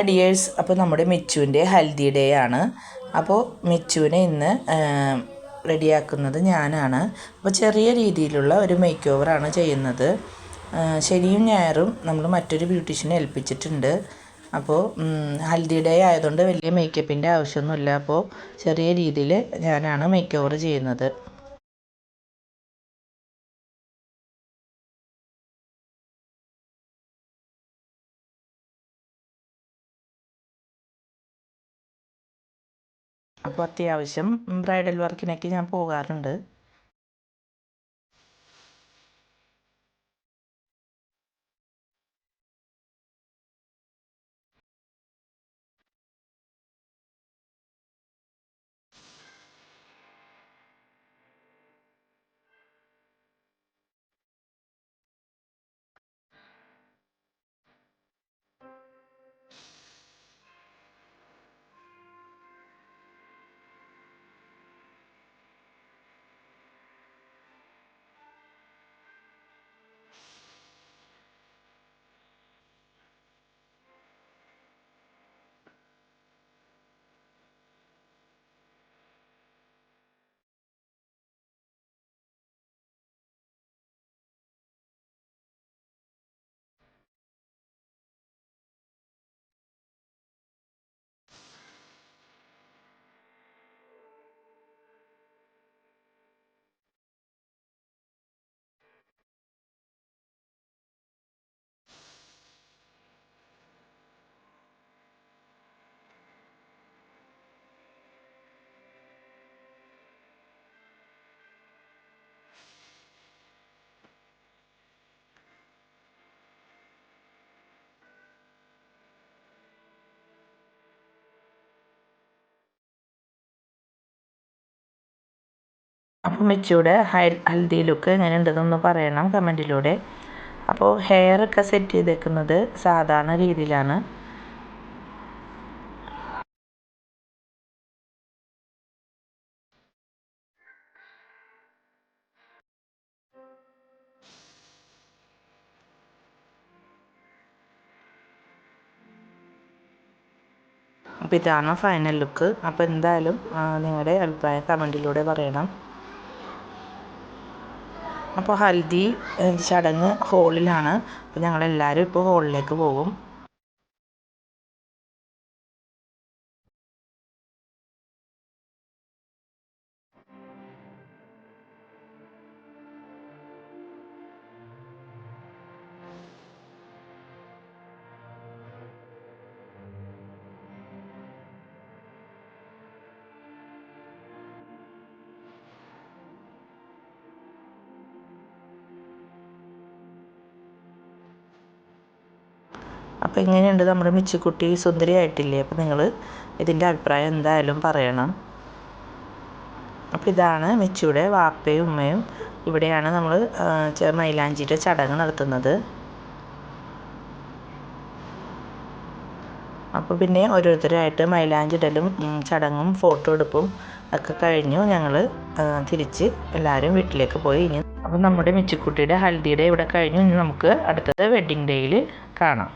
Dears, അപ്പോൾ നമ്മുടെ മിച്ചുവിൻ്റെ haldi day ആണ്. അപ്പോൾ മിച്ചുവിനെ ഇന്ന് റെഡിയാക്കുന്നത് ഞാനാണ്. അപ്പോൾ ചെറിയ രീതിയിലുള്ള ഒരു മേക്ക് ഓവറാണ് ചെയ്യുന്നത്. ശനിയും ഞായറും നമ്മൾ മറ്റൊരു ബ്യൂട്ടീഷ്യനെ ഏൽപ്പിച്ചിട്ടുണ്ട്. അപ്പോൾ ഹൽദി ഡേ ആയതുകൊണ്ട് വലിയ മേക്കപ്പിൻ്റെ ആവശ്യമൊന്നുമില്ല. അപ്പോൾ ചെറിയ രീതിയിൽ ഞാനാണ് മേക്ക് ഓവർ ചെയ്യുന്നത്. അപ്പോൾ അത്യാവശ്യം ബ്രൈഡൽ വർക്കിനൊക്കെ ഞാൻ പോകാറുണ്ട്. അപ്പോൾ മിച്ചുവിടെ ഹൽദി ലുക്ക് എങ്ങനെ ഉണ്ടെന്നൊന്ന് പറയണം കമൻറ്റിലൂടെ. അപ്പോൾ ഹെയറൊക്കെ സെറ്റ് ചെയ്തേക്കുന്നത് സാധാരണ രീതിയിലാണ്. അപ്പോൾ ഇതാണ് ഫൈനൽ ലുക്ക്. അപ്പോൾ എന്തായാലും നിങ്ങളുടെ അഭിപ്രായം കമൻറ്റിലൂടെ പറയണം. അപ്പോൾ ഹൽദി ചടങ്ങ് ഹോളിലാണ്. അപ്പോൾ ഞങ്ങളെല്ലാവരും ഇപ്പോൾ ഹോളിലേക്ക് പോകും. അപ്പോൾ എങ്ങനെയുണ്ട് നമ്മുടെ മിച്ചുക്കുട്ടി? സുന്ദരിയായിട്ടില്ലേ? അപ്പോൾ നിങ്ങൾ ഇതിൻ്റെ അഭിപ്രായം എന്തായാലും പറയണം. അപ്പോൾ ഇതാണ് മിച്ചുയുടെ വാപ്പയും ഉമ്മയും. ഇവിടെയാണ് നമ്മൾ മൈലാഞ്ചിയുടെ ചടങ്ങ് നടത്തുന്നത്. അപ്പോൾ പിന്നെ ഓരോരുത്തരായിട്ട് മൈലാഞ്ചി ഇടലും ചടങ്ങും ഫോട്ടോ എടുപ്പും ഒക്കെ കഴിഞ്ഞു. ഞങ്ങൾ തിരിച്ച് എല്ലാവരും വീട്ടിലേക്ക് പോയി. ഇനി അപ്പോൾ നമ്മുടെ മിച്ചുക്കുട്ടിയുടെ ഹൽദി ഡേ ഇവിടെ കഴിഞ്ഞു. ഇനി നമുക്ക് അടുത്തത് വെഡ്ഡിങ് ഡേയിൽ കാണാം.